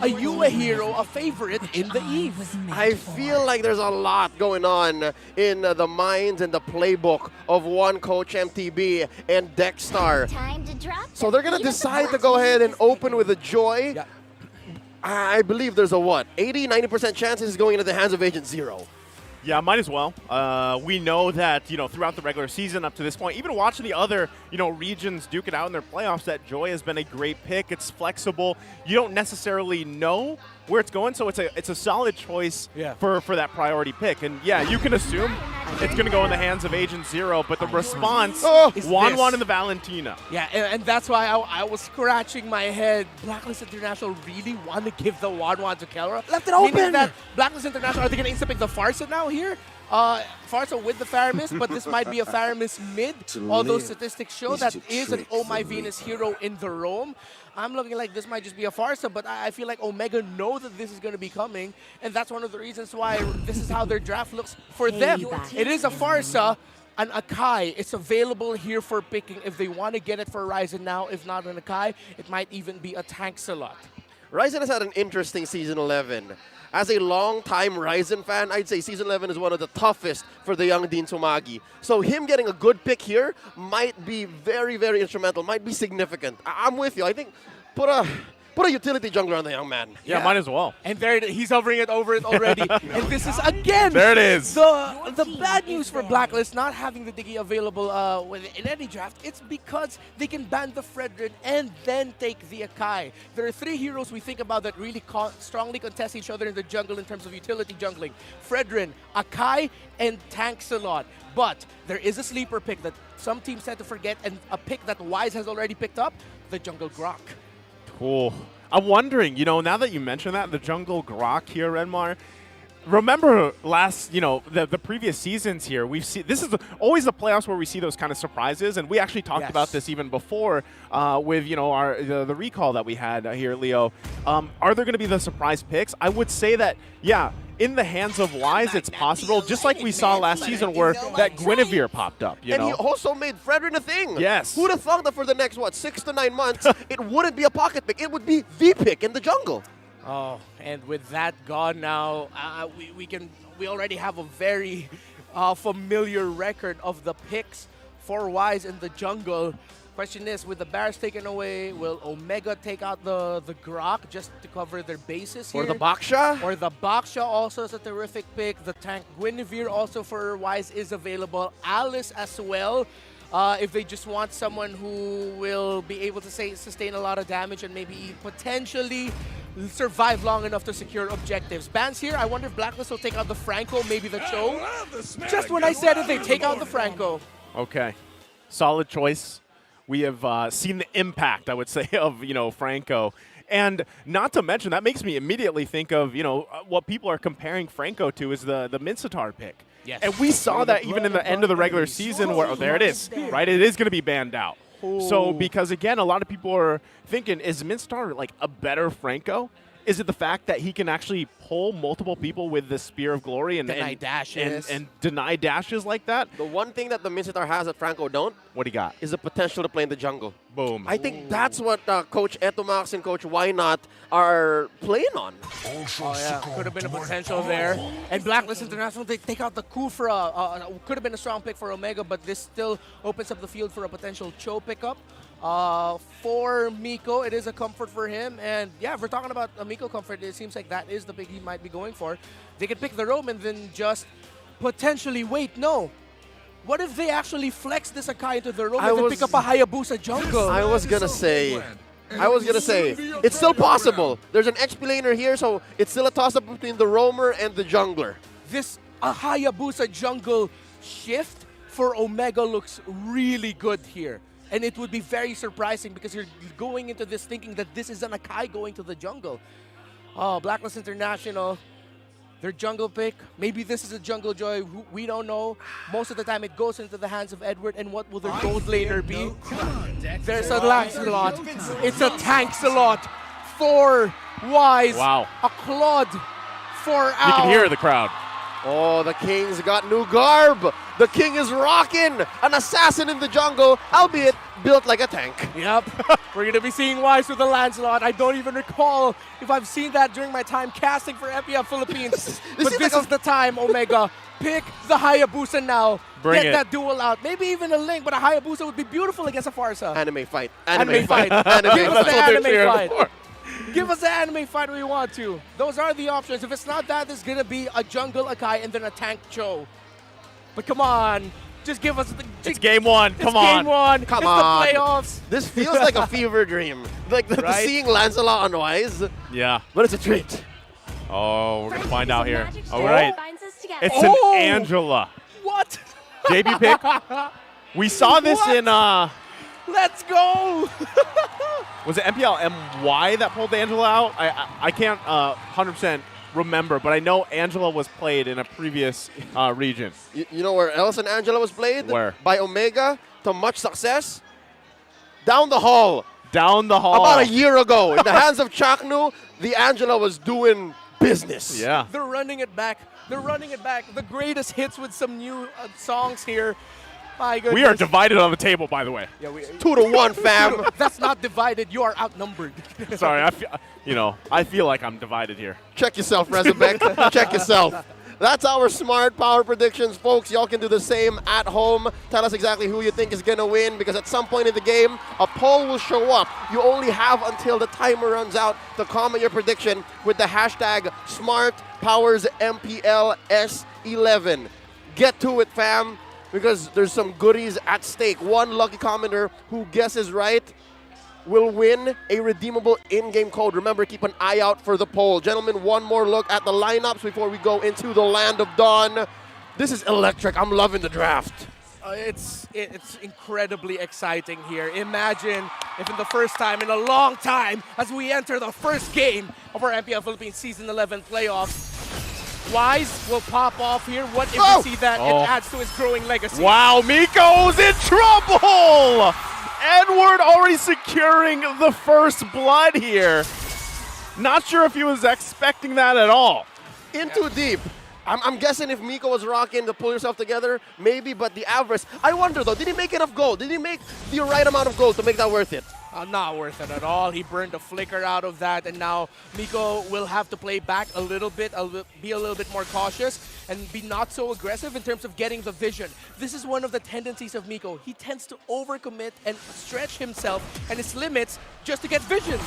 a Yue hero a favorite in the Eve. I feel like there's a lot going on in the minds and the playbook of one coach MTB and Dexstar. So they're going to decide to go ahead and open with a Joy. Yeah. I believe there's a what? 80-90% chance this is going into the hands of Agent Zero. Yeah, might as well. We know that, throughout the regular season up to this point, even watching the other, regions duke it out in their playoffs, that Joy has been a great pick. It's flexible. You don't necessarily know where it's going, so it's a solid choice for that priority pick. And yeah, you can assume it's going to go in the hands of Agent Zero, but the response, Wan and the Valentina. Yeah, and that's why I was scratching my head. Blacklist International really want to give the Wan to Kelra. Left it open! Meaning that Blacklist International, are they going to insta-pick the Farsa now here? Farsa with the Faramis, but this might be a Faramis mid. Although statistics show that is an Oh My Venus hero in the roam. I'm looking like this might just be a Farsa, but I feel like Omega know that this is going to be coming, and that's one of the reasons why this is how their draft looks for them. It is a Farsa, an Akai. It's available here for picking if they want to get it for Ryzen now. If not an Akai, it might even be a Tank-Salot. Ryzen has had an interesting Season 11. As a long-time Ryzen fan, I'd say Season 11 is one of the toughest for the young Dean Tsumagi. So him getting a good pick here might be very, very instrumental, might be significant. I'm with you. I think put a utility jungler on the young man. Yeah, might as well. And there he's hovering it over it already. And this is, again, there it is. The bad news for Blacklist not having the Diggy available in any draft, it's because they can ban the Fredrin and then take the Akai. There are three heroes we think about that really strongly contest each other in the jungle in terms of utility jungling. Fredrin, Akai, and Tank-Salot. But there is a sleeper pick that some teams tend to forget, and a pick that Wise has already picked up, the Jungle Grok. Cool. I'm wondering, now that you mention that, the Jungle Grok here, Renmar, remember last, the previous seasons here, we've seen, this is always the playoffs where we see those kind of surprises, and we actually talked about this even before with, the recall that we had here, Leo. Are there going to be the surprise picks? I would say that, yeah, in the hands of Wise, it's possible, just like we saw last season where that Guinevere popped up, And he also made Fredrin a thing. Yes. Who'd have thought that for the next, 6 to 9 months, it wouldn't be a pocket pick. It would be the pick in the jungle. Oh, and with that gone now, we already have a very familiar record of the picks for Wise in the jungle. Question is, with the Barracks taken away, will Omega take out the Grok just to cover their bases here? Or the Baksha? Or the Baksha also is a terrific pick. The tank Guinevere also for Wise is available. Alice as well. If they just want someone who will be able to sustain a lot of damage and maybe potentially survive long enough to secure objectives. Bans here, I wonder if Blacklist will take out the Franco, maybe the Cho. Just when I said it, they take out the Franco. Okay. Solid choice. We have seen the impact, I would say, of, Franco. And not to mention, that makes me immediately think of, what people are comparing Franco to is the Mincetar pick. Yes. And we saw that even in the end of the regular season where, there it is, right? It is going to be banned out. Ooh. So, because again, a lot of people are thinking, is Mincetar like a better Franco? Is it the fact that he can actually pull multiple people with the Spear of Glory and deny dashes and deny dashes like that? The one thing that the Mincetar has that Franco don't, what do you got? is the potential to play in the jungle. Boom. I think that's what Coach Etomax and Coach Why Not are playing on. Oh yeah, could have been a potential there. And Blacklist International, they take out the Kufra. Could have been a strong pick for Omega, but this still opens up the field for a potential Cho pickup. For Miko, it is a comfort for him. And yeah, if we're talking about a Miko comfort, it seems like that is the pick he might be going for. They could pick the Roam and then just potentially wait. No. What if they actually flex this Akai into the Roam and then pick up a Hayabusa jungle? I was going to say, it's still possible. There's an XP laner here, so it's still a toss-up between the roamer and the jungler. This Hayabusa jungle shift for Omega looks really good here. And it would be very surprising because you're going into this thinking that this is an Akai going to the jungle. Oh, Blacklist International, their jungle pick. Maybe this is a jungle joy. We don't know. Most of the time it goes into the hands of Edward. And what will their gold laner be? There's a Lancelot. It's a Tank-Salot for Wise. Wow. A Claude for Owl. You can hear the crowd. Oh, the King's got new garb. The King is rocking. An assassin in the jungle, albeit built like a tank. Yep. We're going to be seeing Wise with the Lancelot. I don't even recall if I've seen that during my time casting for MPL Philippines. But this is the time, Omega. Pick the Hayabusa now. Bring Get it. that duel out. Maybe even a Link, but a Hayabusa would be beautiful against a Farsa. Anime fight. Anime fight. Anime Give us the fight. anime fight. Give us the anime fight we want to. Those are the options. If it's not that, there's going to be a jungle Akai and then a tank Cho. But come on. Just give us the... It's game one. Come it's on. Game one. Come it's on. the playoffs. This feels like a fever dream. Like Right? seeing Lancelot on Wise, Yeah. but it's a treat. Oh, we're going to find out here. All Oh. right. It's Oh. an Angela. What? JB pick. We saw this What? in, Let's go. was it MPL-MY that pulled Angela out? I can't 100% remember, but I know Angela was played in a previous region. You know where else an Angela was played? Where? By Omega to much success. Down the hall. Down the hall. About a year ago. In the hands of Chaknu, the Angela was doing business. Yeah. They're running it back. They're running it back. The greatest hits with some new songs here. My goodness. We are divided on the table, by the way. Yeah, 2-1, fam. That's not divided. You are outnumbered. Sorry, I feel like I'm divided here. Check yourself, Rezabek. Check yourself. That's our smart power predictions, folks. Y'all can do the same at home. Tell us exactly who you think is going to win, because at some point in the game, a poll will show up. You only have until the timer runs out to comment your prediction with the hashtag SmartPowersMPLS11. Get to it, fam, because there's some goodies at stake. One lucky commenter who guesses right will win a redeemable in-game code. Remember, keep an eye out for the poll. Gentlemen, one more look at the lineups before we go into the Land of Dawn. This is electric. I'm loving the draft. It's incredibly exciting here. Imagine if in the first time in a long time, as we enter the first game of our MPL Philippines Season 11 playoffs, Wise will pop off here. What if we see that it adds to his growing legacy? Wow, Miko's in trouble! Edward already securing the first blood here. Not sure if he was expecting that at all. In too deep. I'm guessing if Miko was rocking to pull yourself together, maybe, but the Avarice. I wonder, though, did he make enough gold? Did he make the right amount of gold to make that worth it? Not worth it at all. He burned a flicker out of that, and now Miko will have to play back a little bit, be a little bit more cautious, and be not so aggressive in terms of getting the vision. This is one of the tendencies of Miko. He tends to overcommit and stretch himself and his limits just to get vision.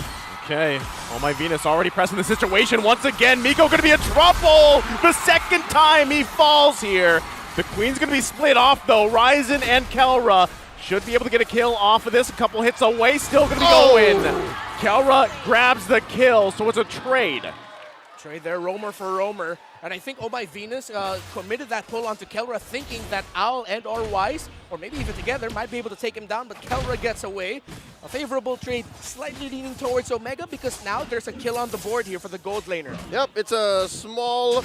Okay, oh my Venus already pressing the situation once again. Miko gonna be in trouble! The second time he falls here. The Queen's gonna be split off though. Ryzen and Kelra should be able to get a kill off of this. A couple hits away, still gonna be going. Kelra grabs the kill, so it's a trade. Trade there, roamer for roamer. And I think Oh My Venus committed that pull onto Kelra, thinking that Owl and or Wise, or maybe even together, might be able to take him down, but Kelra gets away. A favorable trade, slightly leaning towards Omega, because now there's a kill on the board here for the gold laner. Yep, it's a small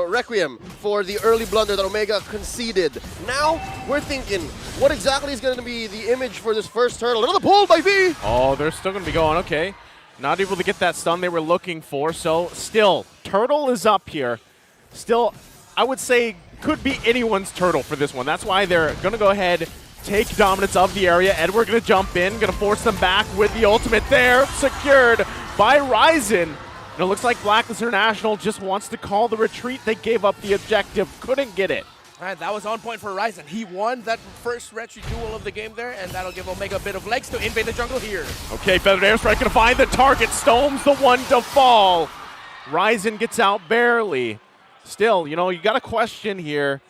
requiem for the early blunder that Omega conceded. Now, we're thinking, what exactly is going to be the image for this first turtle? Another pull by V! Oh, they're still gonna be going, okay. Not able to get that stun they were looking for, so still, Turtle is up here. Still, I would say, could be anyone's Turtle for this one. That's why they're gonna go ahead, take dominance of the area. Edward gonna jump in, gonna force them back with the ultimate there, secured by Ryzen. And it looks like Blacklist International just wants to call the retreat. They gave up the objective, couldn't get it. And that was on point for Ryzen. He won that first retry duel of the game there, and that'll give Omega a bit of legs to invade the jungle here. Okay, Feathered Airstrike gonna find the target. Stone's the one to fall. Ryzen gets out barely. Still, you know, you got a question here.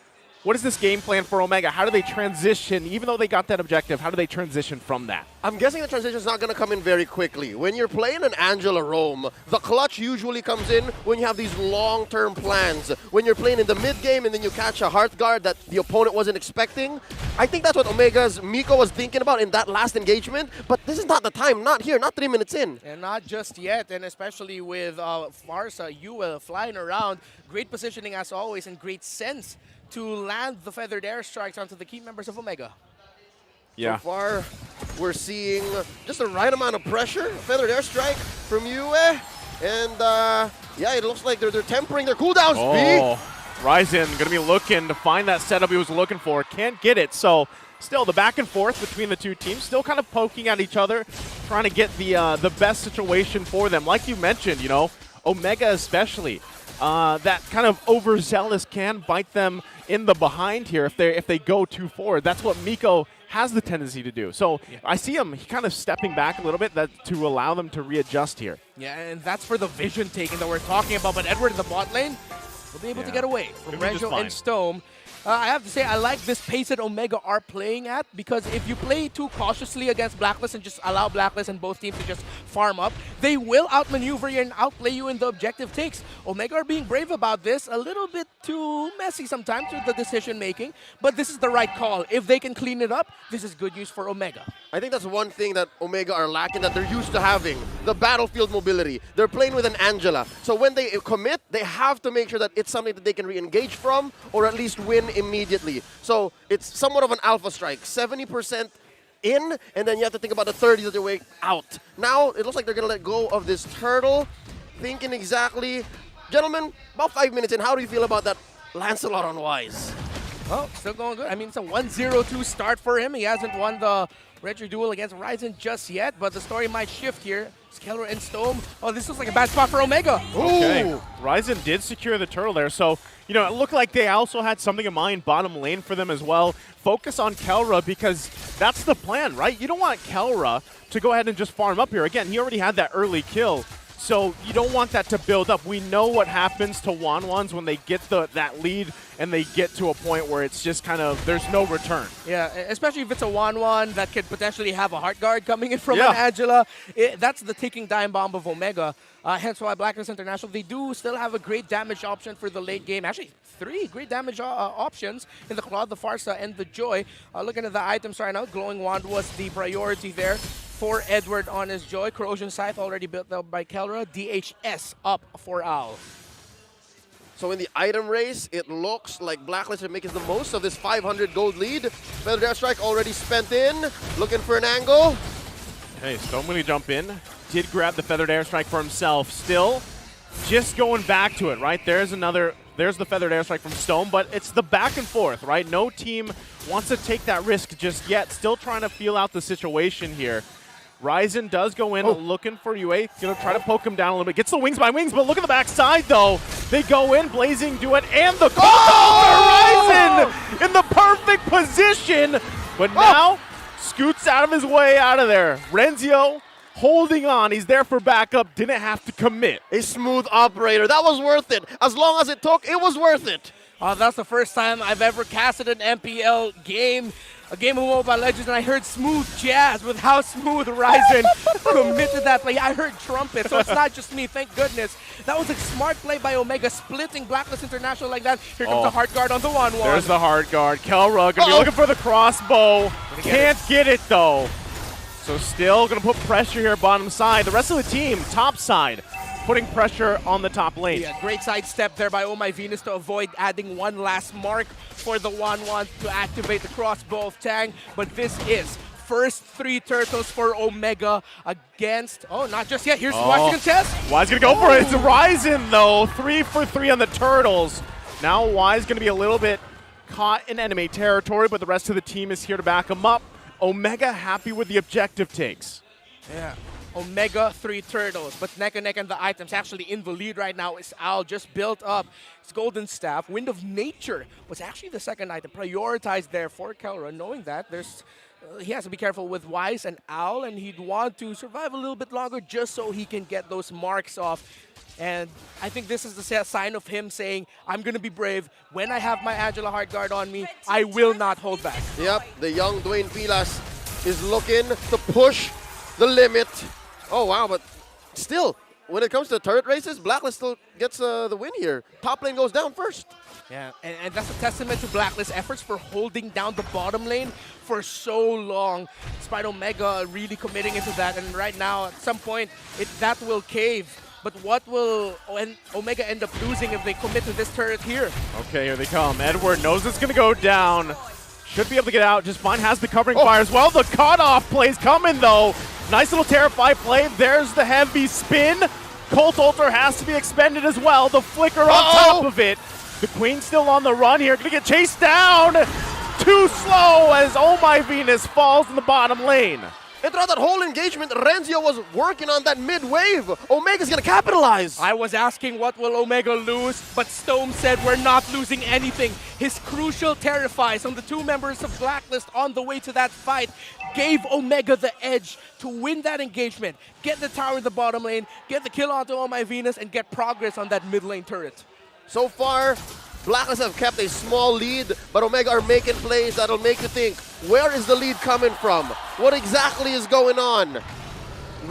What is this game plan for Omega? How do they transition? Even though they got that objective, how do they transition from that? I'm guessing the transition is not going to come in very quickly. When you're playing an Angela roam, the clutch usually comes in when you have these long-term plans. When you're playing in the mid-game and then you catch a Hearthguard that the opponent wasn't expecting. I think that's what Omega's Miko was thinking about in that last engagement, but this is not the time, not here, not 3 minutes in. And not just yet, and especially with Farsa, Yue flying around. Great positioning as always, and great sense to land the feathered airstrikes onto the key members of Omega. Yeah. So far, we're seeing just the right amount of pressure. Feathered airstrike from Yue. And yeah, it looks like they're tempering their cooldowns. Oh, Ryzen gonna be looking to find that setup he was looking for. Can't get it, so still the back and forth between the two teams, still kind of poking at each other, trying to get the best situation for them. Like you mentioned, you know, Omega especially, that kind of overzealous can bite them in the behind here if they go too forward. That's what Miko has the tendency to do. So I see him kind of stepping back a little bit to allow them to readjust here. Yeah, and that's for the vision taking that we're talking about. But Edward in the bot lane will be able to get away from Renjo and Stone. I have to say, I like this pace that Omega are playing at, because if you play too cautiously against Blacklist and just allow Blacklist and both teams to just farm up, they will outmaneuver you and outplay you in the objective takes. Omega are being brave about this, a little bit too messy sometimes with the decision making, but this is the right call. If they can clean it up, this is good news for Omega. I think that's one thing that Omega are lacking that they're used to having, the battlefield mobility. They're playing with an Angela. So when they commit, they have to make sure that it's something that they can re-engage from or at least win immediately. So it's somewhat of an alpha strike. 70% in, and then you have to think about the 30 of the way out. Now, it looks like they're going to let go of this turtle, thinking exactly. Gentlemen, about 5 minutes in, how do you feel about that Lancelot on Wise? Well, still going good. I mean, it's a 1-0-2 start for him. He hasn't won the retro duel against Ryzen just yet, but the story might shift here. Skeller and Stone. Oh, this looks like a bad spot for Omega. Okay. Ooh. Ryzen did secure the turtle there, so, you know, it looked like they also had something in mind bottom lane for them as well. Focus on Kelra, because that's the plan, right? You don't want Kelra to go ahead and just farm up here. Again, he already had that early kill, so you don't want that to build up. We know what happens to Wanwans when they get that lead and they get to a point where it's just kind of, there's no return. Yeah, especially if it's a 1-1 that could potentially have a heart guard coming in from an Angela. That's the ticking time bomb of Omega. Hence why Blacklist International, they do still have a great damage option for the late game. Actually, 3 great damage options in the Claude, the Farsa, and the Joy. Looking at the items right now, Glowing Wand was the priority there for Edward on his Joy. Corrosion Scythe already built up by Kelra. DHS up for Owl. So in the item race, it looks like Blacklist are making the most of this 500 gold lead. Feather Dash Strike already spent in, looking for an angle. Hey, Stone when he jump in, did grab the Feathered Airstrike for himself. Still, just going back to it, right? There's the Feathered Airstrike from Stone, but it's the back and forth, right? No team wants to take that risk just yet. Still trying to feel out the situation here. Ryzen does go in looking for UA. Gonna try to poke him down a little bit. Gets the wings by wings, but look at the backside though. They go in, Blazing Duet, and the Ryzen in the perfect position. But now, scoots out of his way out of there. Renzio holding on. He's there for backup. Didn't have to commit. A smooth operator. That was worth it. As long as it took, it was worth it. That's the first time I've ever casted an MPL game. A game of Mobile Legends, and I heard smooth jazz with how smooth Ryzen committed that play. I heard trumpet, so it's not just me, thank goodness. That was a smart play by Omega, splitting Blacklist International like that. Here comes the heart guard on the 1-1. There's the heart guard. Kelra gonna be looking for the crossbow. Can't get it though. So still gonna put pressure here bottom side. The rest of the team, top side, putting pressure on the top lane. Yeah, great side step there by Oh My Venus to avoid adding one last mark for the 1-1 to activate the crossbow of Tang. But this is first 3 turtles for Omega against, not just yet. Here's Wise contest. Wise gonna go for it. It's Ryzen though. 3 for 3 on the turtles. Now Wise gonna be a little bit caught in enemy territory, but the rest of the team is here to back him up. Omega happy with the objective takes. Yeah. Omega 3 turtles, but neck and neck and the items actually in the lead right now is Owl, just built up his golden staff. Wind of Nature was actually the second item, prioritized there for Kelra, knowing that he has to be careful with Wise and Owl, and he'd want to survive a little bit longer just so he can get those marks off. And I think this is the sign of him saying, I'm going to be brave. When I have my Angela Heart Guard on me, I will not hold back. Yep, the young Dwayne Pilas is looking to push the limit. Oh, wow, but still, when it comes to turret races, Blacklist still gets the win here. Top lane goes down first. Yeah, and that's a testament to Blacklist's efforts for holding down the bottom lane for so long, despite Omega really committing into that. And right now, at some point, that will cave. But what will Omega end up losing if they commit to this turret here? Okay, here they come. Edward knows it's going to go down. Should be able to get out just fine. Has the covering fire as well. The cutoff play's coming, though. Nice little Terrify play. There's the heavy spin. Colt Ultra has to be expended as well. The flicker on top of it. The Queen's still on the run here. Gonna get chased down. 2 too slow as Oh My Venus falls in the bottom lane. And throughout that whole engagement, Renzio was working on that mid-wave. Omega's gonna capitalize. I was asking what will Omega lose, but Stone said we're not losing anything. His crucial Terrifies on the two members of Blacklist on the way to that fight gave Omega the edge to win that engagement, get the tower in the bottom lane, get the kill onto Oh My Venus, and get progress on that mid lane turret. So far, Blacklist have kept a small lead, but Omega are making plays that'll make you think, where is the lead coming from? What exactly is going on?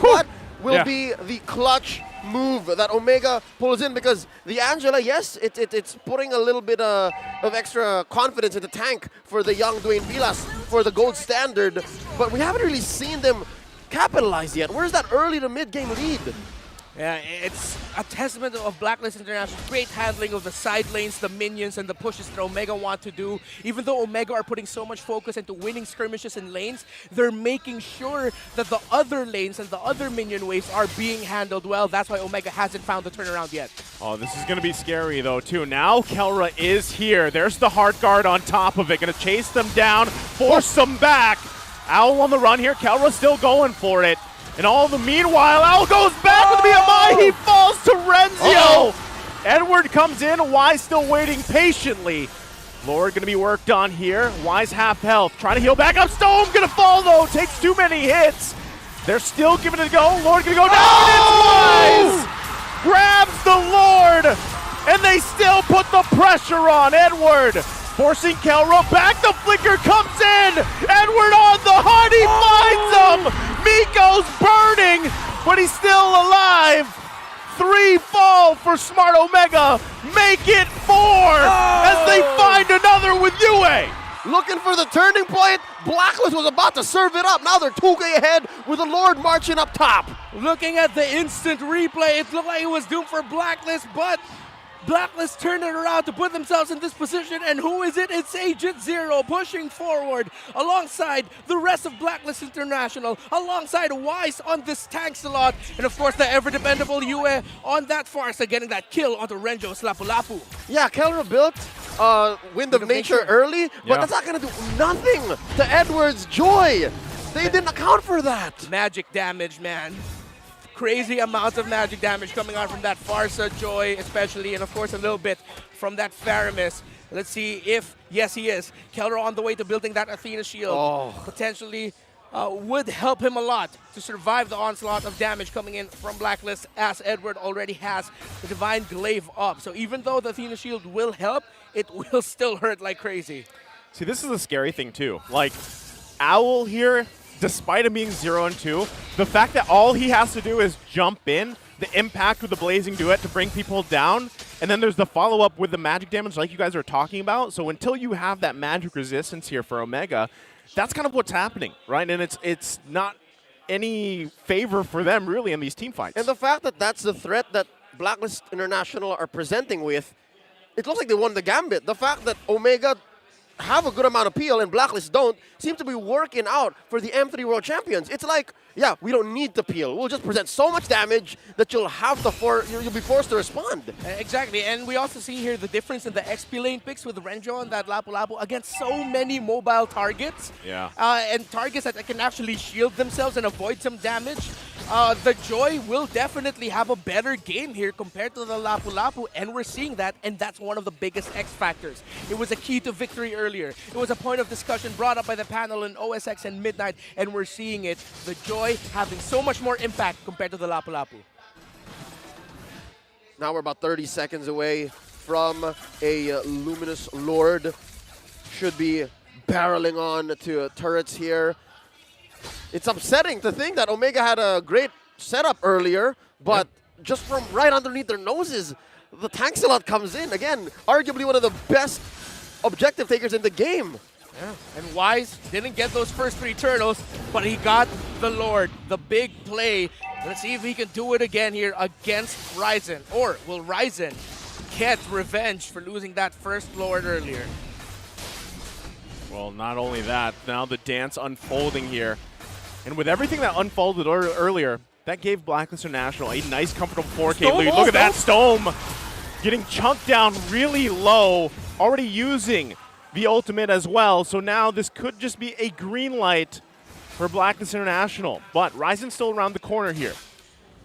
What will be the clutch move that Omega pulls in? Because the Angela, yes, it's putting a little bit of extra confidence in the tank for the young Dwayne Vilas for the gold standard, but we haven't really seen them capitalize yet. Where's that early to mid-game lead? Yeah, it's a testament of Blacklist International's great handling of the side lanes, the minions, and the pushes that Omega want to do. Even though Omega are putting so much focus into winning skirmishes and lanes, they're making sure that the other lanes and the other minion waves are being handled well. That's why Omega hasn't found the turnaround yet. Oh, this is going to be scary, though, too. Now Kelra is here. There's the Heart Guard on top of it. Going to chase them down, force them back. Owl on the run here. Kelra still going for it. And all the meanwhile, Owl goes back with BMI. He falls to Renzio. Edward comes in. Wise still waiting patiently. Lord going to be worked on here. Wise half health. Trying to heal back up. Stone going to fall, though. Takes too many hits. They're still giving it a go. Lord going to go down. And it's Wise. Grabs the Lord. And they still put the pressure on Edward. Forcing Kelra back. The flicker comes in. Edward on the heart. He finds him. Miko's burning, but he's still alive. 3 fall for Smart Omega. Make it 4 as they find another with Yue. Looking for the turning point. Blacklist was about to serve it up. Now they're 2K ahead with the Lord marching up top. Looking at the instant replay, it looked like it was doomed for Blacklist, but Blacklist turned it around to put themselves in this position, and who is it? It's Agent Zero pushing forward alongside the rest of Blacklist International, alongside Wise on this tank slot, and of course the ever-dependable Yue on that Farsa, getting that kill onto Renjo's Lapu-Lapu. Yeah, Kelra built Wind of Nature early, but that's not going to do nothing to Edward's Joy. They didn't account for that. Magic damage, man. Crazy amounts of magic damage coming out from that Farsa, Joy especially, and of course a little bit from that Faramis. Let's see if, yes he is, Kelra on the way to building that Athena shield. Potentially would help him a lot to survive the onslaught of damage coming in from Blacklist, as Edward already has the Divine Glaive up. So even though the Athena shield will help, it will still hurt like crazy. See, this is a scary thing too. Like, Owl here, despite him being 0-2, the fact that all he has to do is jump in, the impact with the Blazing Duet to bring people down, and then there's the follow-up with the magic damage like you guys are talking about. So until you have that magic resistance here for Omega, that's kind of what's happening, right? And it's not any favor for them really in these team fights. And the fact that that's the threat that Blacklist International are presenting with, it looks like they won the gambit. The fact that Omega have a good amount of peel and Blacklist don't seem to be working out for the M3 World Champions. It's like, yeah, we don't need the peel. We'll just present so much damage that you'll have to you'll be forced to respond. Exactly, and we also see here the difference in the XP lane picks with Renjo and that Lapu-Lapu against so many mobile targets. Yeah. And targets that can actually shield themselves and avoid some damage. The Joy will definitely have a better game here compared to the Lapu-Lapu, and we're seeing that, and that's one of the biggest X factors. It was a key to victory earlier. It was a point of discussion brought up by the panel in OSX and Midnight, and we're seeing it. The Joy having so much more impact compared to the Lapu-Lapu. Now we're about 30 seconds away from a Luminous Lord. Should be barreling on to turrets here. It's upsetting to think that Omega had a great setup earlier, but just from right underneath their noses, the tank slot comes in. Again, arguably one of the best objective takers in the game. Yeah, and Wise didn't get those first 3 turtles, but he got the Lord, the big play. Let's see if he can do it again here against Ryzen. Or will Ryzen get revenge for losing that first Lord earlier? Well, not only that, now the dance unfolding here. And with everything that unfolded earlier, that gave Blacklist International a nice, comfortable 4K lead. Look at that Stome getting chunked down really low, already using the ultimate as well. So now this could just be a green light for Blacklist International. But Ryzen's still around the corner here.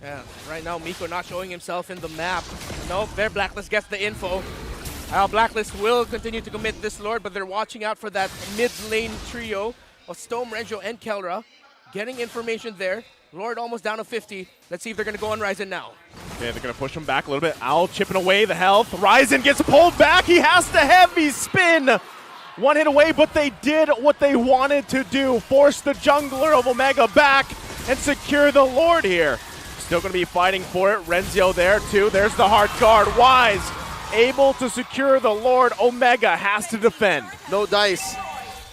Yeah, right now Miko not showing himself in the map. Nope, there Blacklist gets the info. Blacklist will continue to commit this Lord, but they're watching out for that mid-lane trio of Stome, Renjo, and Kelra. Getting information there. Lord almost down to 50. Let's see if they're going to go on Ryzen now. Okay, they're going to push him back a little bit. Owl chipping away the health. Ryzen gets pulled back. He has the heavy spin. One hit away, but they did what they wanted to do. Force the jungler of Omega back and secure the Lord here. Still going to be fighting for it. Renzio there too. There's the hard guard. Wise able to secure the Lord. Omega has to defend. No dice.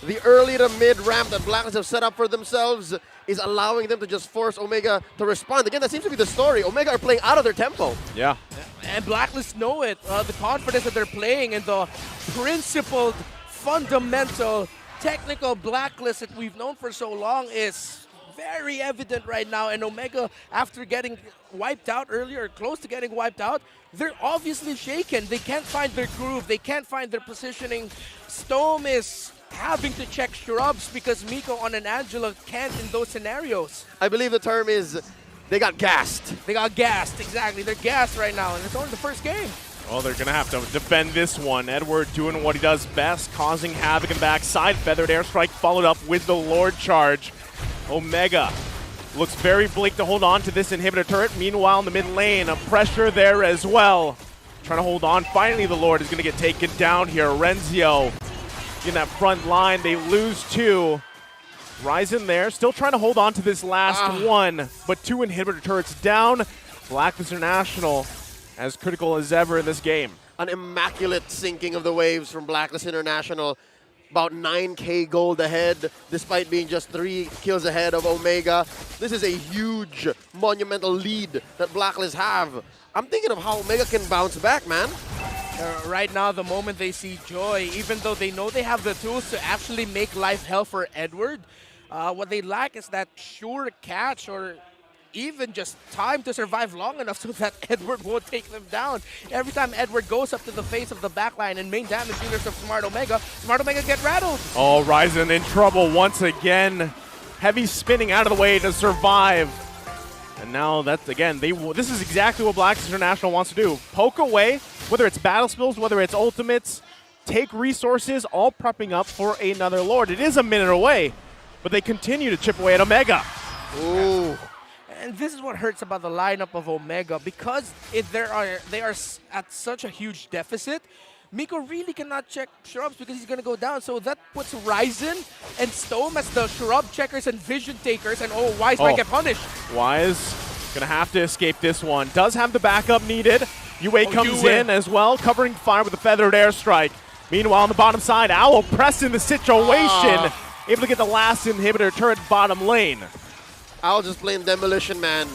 The early to mid ramp that Blacklist have set up for themselves is allowing them to just force Omega to respond. Again, that seems to be the story. Omega are playing out of their tempo. Yeah. And Blacklist know it. The confidence that they're playing and the principled, fundamental, technical Blacklist that we've known for so long is very evident right now. And Omega, after getting wiped out earlier, close to getting wiped out, they're obviously shaken. They can't find their groove. They can't find their positioning. Stome is having to check shrubs because Miko on an Angela can't in those scenarios. I believe the term is they got gassed. They got gassed, exactly. They're gassed right now, and it's only the first game. Well, they're going to have to defend this one. Edward doing what he does best, causing havoc in the backside. Feathered airstrike followed up with the Lord charge. Omega looks very bleak to hold on to this inhibitor turret. Meanwhile, in the mid lane, a pressure there as well. Trying to hold on. Finally, the Lord is going to get taken down here. Renzio in that front line. They lose two. Ryzen there, still trying to hold on to this last one, but two inhibitor turrets down. Blacklist International as critical as ever in this game. An immaculate sinking of the waves from Blacklist International. About 9K gold ahead, despite being just 3 kills ahead of Omega. This is a huge, monumental lead that Blacklist have. I'm thinking of how Omega can bounce back, man. Right now, the moment they see Joy, even though they know they have the tools to actually make life hell for Edward, what they lack is that sure catch or even just time to survive long enough so that Edward won't take them down. Every time Edward goes up to the face of the backline and main damage dealers of Smart Omega get rattled. Oh, Ryzen in trouble once again. Heavy spinning out of the way to survive. And now that's, again, this is exactly what Blacklist International wants to do. Poke away, whether it's battle spills, whether it's ultimates, take resources, all prepping up for another Lord. It is a minute away, but they continue to chip away at Omega. Ooh. And this is what hurts about the lineup of Omega, because they are at such a huge deficit. Miko really cannot check shrubs because he's going to go down. So that puts Ryzen and Stome as the shrub checkers and vision takers. And Wise might get punished. Wise going to have to escape this one. Does have the backup needed. Yue comes in as well, covering fire with a feathered airstrike. Meanwhile, on the bottom side, Owl pressing the situation. Able to get the last inhibitor turret bottom lane. Owl just playing Demolition Man.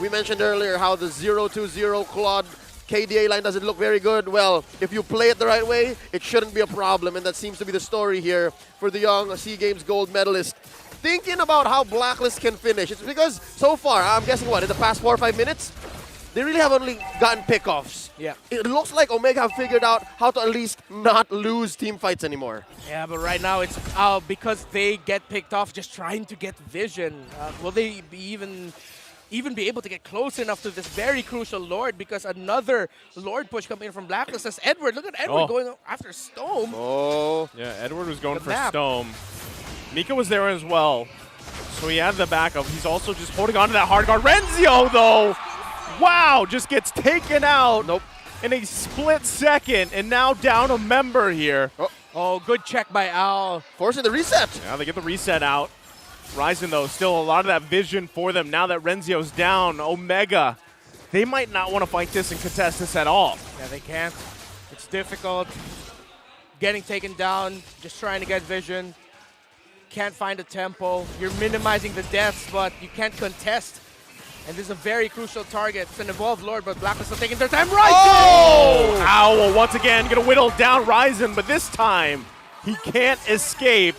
We mentioned earlier how the 0-2-0 Claude KDA line doesn't look very good. Well, if you play it the right way, it shouldn't be a problem, and that seems to be the story here for the young SEA Games gold medalist. Thinking about how Blacklist can finish, it's because so far, I'm guessing what, in the past 4 or 5 minutes, they really have only gotten pickoffs. Yeah. It looks like Omega have figured out how to at least not lose team fights anymore. Yeah, but right now it's because they get picked off just trying to get vision. Will they be even be able to get close enough to this very crucial Lord, because another Lord push coming in from Blacklist as Edward. Look at Edward going after Stome. Oh. Yeah, Edward was going for Stome. Mika was there as well, so he had the backup. He's also just holding on to that hard guard. Renzio, though, wow, just gets taken out in a split second, and now down a member here. Oh, good check by Owl. Forcing the reset. Yeah, they get the reset out. Ryzen, though, still a lot of that vision for them now that Renzio's down. Omega, they might not want to fight this and contest this at all. Yeah, they can't. It's difficult. Getting taken down, just trying to get vision. Can't find a tempo. You're minimizing the deaths, but you can't contest. And this is a very crucial target. It's an evolved Lord, but Blacklist are taking their time. Ryzen! Oh! Owl once again going to whittle down Ryzen, but this time he can't escape.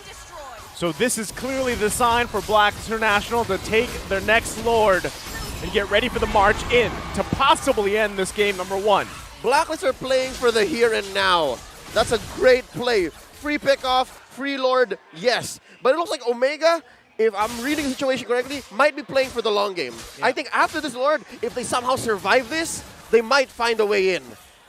So this is clearly the sign for Blacklist International to take their next Lord and get ready for the march in to possibly end this game number 1. Blacklist are playing for the here and now. That's a great play. free pickoff, free Lord, yes. But it looks like Omega, if I'm reading the situation correctly, might be playing for the long game. Yeah. I think after this Lord, if they somehow survive this, they might find a way in.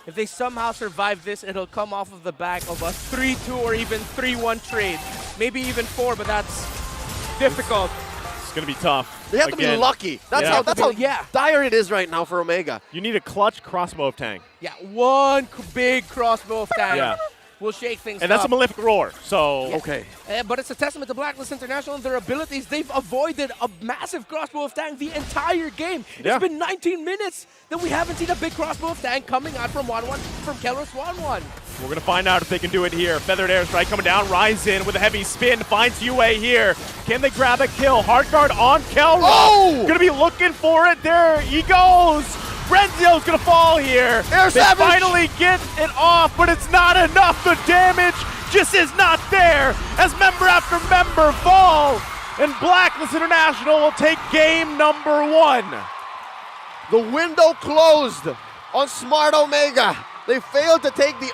If they somehow survive this, it'll come off of the back of a 3-2 or even 3-1 trade. Maybe even 4, but that's difficult. It's going to be tough. They have to be lucky. That's Yeah. how Yeah. dire it is right now for Omega. You need a clutch crossbow of Tang. Yeah, one big crossbow of Tang Yeah. will shake things And that's a up. Malefic Roar, so... Okay. But it's a testament to Blacklist International and their abilities. They've avoided a massive crossbow of Tang the entire game. Yeah. It's been 19 minutes that we haven't seen a big crossbow of Tang coming out from 1-1 from Kelros 1-1. We're going to find out if they can do it here. Feathered Airstrike coming down. Rise in with a heavy spin. Finds UA here. Can they grab a kill? Hard guard on Kelros. Oh! Going to be looking for it. There he goes. Renzio's going to fall here. Air They Savage. finally get it off, but it's not enough. The damage just is not there as member after member fall. And Blacklist International will take game number 1. The window closed on Smart Omega. They failed to take the